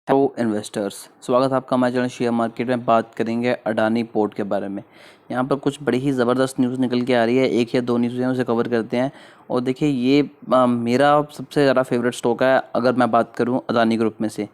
Hello investors, स्वागत है आपका हमारे चैनल शेयर मार्केट में। बात करेंगे अडानी पोर्ट के बारे में। यहाँ पर कुछ बड़ी ही ज़बरदस्त न्यूज़ निकल के आ रही है। एक या दो न्यूज़ हैं, उसे कवर करते हैं। और देखिए ये मेरा सबसे ज़्यादा फेवरेट स्टॉक है अगर मैं बात करूँ अडानी ग्रुप में से।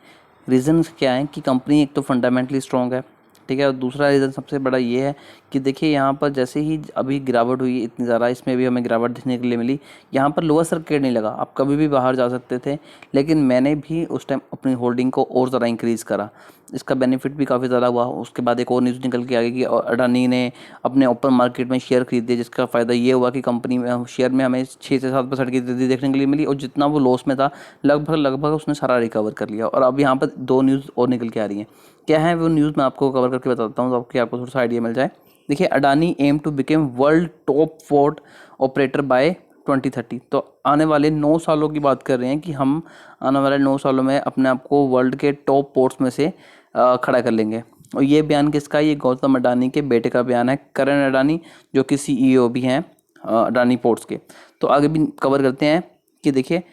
रीज़न्स क्या हैं कि कंपनी एक तो फंडामेंटली स्ट्रॉन्ग है, ठीक है। और दूसरा रीज़न सबसे बड़ा ये है कि देखिए यहाँ पर जैसे ही अभी गिरावट हुई इतनी ज़्यादा, इसमें भी हमें गिरावट देखने के लिए मिली। यहाँ पर लोअर सर्किट नहीं लगा, आप कभी भी बाहर जा सकते थे, लेकिन मैंने भी उस टाइम अपनी होल्डिंग को और ज़्यादा इंक्रीज़ करा। इसका बेनिफिट भी काफ़ी ज़्यादा हुआ। उसके बाद एक और न्यूज़ निकल के आ गई कि अडानी ने अपने ओपन मार्केट में शेयर खरीदे, जिसका फ़ायदा ये हुआ कि कंपनी में शेयर में हमें 6 से 7% की वृद्धि देखने के लिए मिली। और जितना वो लॉस में था लगभग उसने सारा रिकवर कर लिया। और अब यहाँ पर दो न्यूज़ और निकल के आ रही हैं। क्या है वो न्यूज़, मैं आपको कवर करके बताता हूँ तो आपको थोड़ा सा आइडिया मिल जाए। देखिए, Adani aim to become world top port operator by 2030। तो आने वाले 9 सालों की बात कर रहे हैं कि हम आने वाले 9 सालों में अपने आप को वर्ल्ड के टॉप पोर्ट्स में से खड़ा कर लेंगे। और ये बयान किसका? ये गौतम अडानी के बेटे का बयान है, करण अडानी, जो कि CEO भी हैं अडानी पोर्ट्स के। तो आगे भी कवर करते हैं कि देखिए,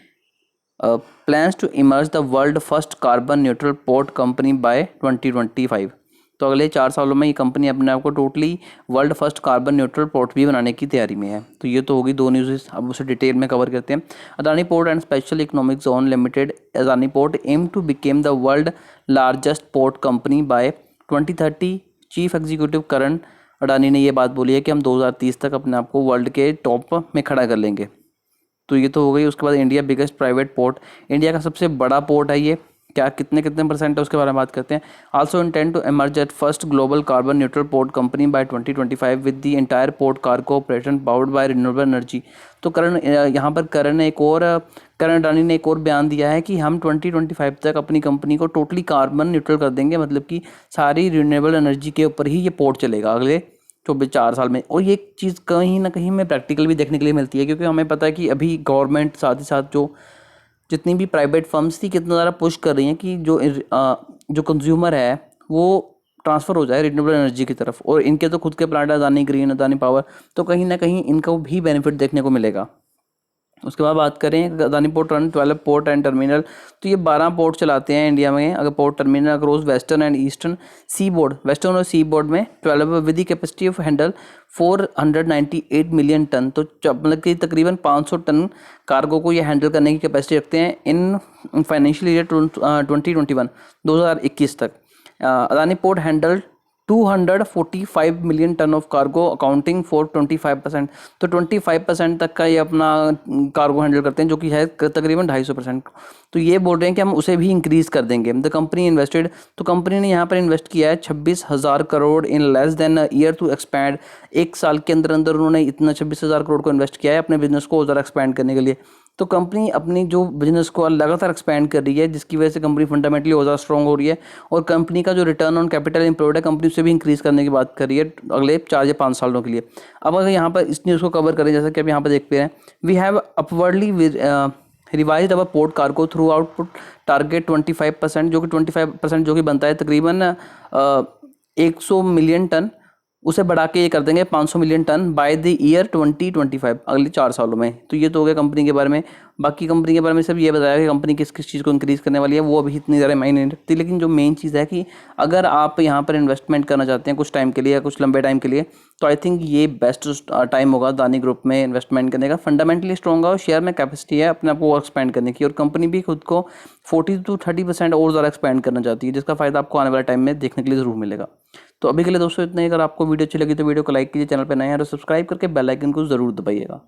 plans to emerge the world first carbon neutral port company by 2025। तो अगले 4 सालों में ये कंपनी अपने आप को totally world first carbon neutral port भी बनाने की तैयारी में है। तो ये तो होगी दो न्यूज़, अब उसे डिटेल में कवर करते हैं। Adani port and special economic zone limited Adani port aim to become the world largest port company by 2030। Chief executive Karan Adani ने ये बात बोली है कि हम 2030 तक अपने आप को वर्ल्ड के टॉप में खड़ा कर लेंगे। तो ये तो हो गई। उसके बाद India biggest private port, India का सबसे बड़ा पोर्ट है ये। क्या कितने परसेंट है उसके बारे में बात करते हैं। Also intend to emerge at first global carbon neutral port company by 2025 with the entire port cargo operation powered by renewable energy. तो यहाँ पर करण अडानी ने एक और बयान दिया है कि हम 2025 तक अपनी कंपनी को टोटली कार्बन न्यूट्रल कर देंगे, मतलब कि सारी रिन्यूएबल एनर्जी के ऊपर ही ये पोर्ट चलेगा अगले 4 साल में। और ये चीज़ कहीं ना कहीं में प्रैक्टिकल भी देखने के लिए मिलती है, क्योंकि हमें पता है कि अभी गवर्नमेंट साथ ही साथ जो जितनी भी प्राइवेट फर्म्स थी कितना ज़्यादा पुश कर रही हैं कि जो कंज्यूमर है वो ट्रांसफ़र हो जाए रिन्यूएबल एनर्जी की तरफ। और इनके तो खुद के प्लांट है, अदानी ग्रीन, अदानी पावर, तो कहीं ना कहीं इनको भी बेनिफिट देखने को मिलेगा। उसके बाद बात करें Adani port run 12 port and terminal. तो ये 12 पोर्ट चलाते हैं इंडिया में। अगर port terminal across western and eastern seaboard, western और सी बोर्ड में 12 with the capacity of handle 498 million ton. तो मतलब कि तकरीबन 500 टन कार्गो को ये हैंडल करने की कैपेसिटी रखते हैं इन फाइनेंशियल ईयर 2021 तक। Adani port handle 245 million ton of cargo accounting for 25%। तो 25% तक का ये अपना कार्गो हैंडल करते हैं, जो कि है तकरीबन 250%। तो ये बोल रहे हैं कि हम उसे भी इंक्रीज़ कर देंगे। द कंपनी इन्वेस्टेड, तो कंपनी ने यहाँ पर इन्वेस्ट किया है 26,000 crore in less than a year to expand. 1 साल के अंदर अंदर उन्होंने इतना 26,000 करोड़ को इन्वेस्ट किया है अपने बिजनेस को ज़रा एक्सपैंड करने के लिए। तो कंपनी अपनी जो बिजनेस को लगातार एक्सपैंड कर रही है, जिसकी वजह से कंपनी फंडामेंटली और ज़्यादा स्ट्रॉन्ग हो रही है। और कंपनी का जो रिटर्न ऑन कैपिटल एम्प्लॉयड है, कंपनी उसे भी इंक्रीज़ करने की बात कर रही है अगले 4 या 5 सालों के लिए। अब अगर यहाँ पर इस न्यूज़ को कवर करें, जैसा कि आप यहाँ पर देख पा रहे हैं, we have upwardly revised our port cargo through output target 25%, जो कि 25% जो कि बनता है तकरीबन 100 मिलियन टन, उसे बढ़ा के ये कर देंगे 500 million ton by the year 2025, अगले 4 सालों में। तो ये तो हो गया कंपनी के बारे में। बाकी कंपनी के बारे में सब ये बताया कि कंपनी किस किस चीज़ को इंक्रीज़ करने वाली है, वो अभी इतनी ज़्यादा मायने नहीं रखती। लेकिन जो मेन चीज़ है कि अगर आप यहाँ पर इन्वेस्टमेंट करना चाहते हैं कुछ टाइम के लिए या कुछ लंबे टाइम के लिए, तो आई थिंक ये बेस्ट टाइम होगा अदानी ग्रुप में इन्वेस्टमेंट करने का। फंडामेंटली स्ट्रॉन्ग है और शेयर में कैपेसिटी है अपने आप को एक्सपैंड करने की। और कंपनी भी खुद को 40 to 30% और ज़्यादा एक्सपैंड करना चाहती है, जिसका फ़ायदा आपको आने वाले टाइम में देखने के लिए ज़रूर मिलेगा। तो अभी के लिए दोस्तों इतना ही। अगर आपको वीडियो अच्छी लगी तो वीडियो को लाइक कीजिए, चैनल पर नए हैं तो सब्सक्राइब करके बेल आइकन को ज़रूर दबाइएगा।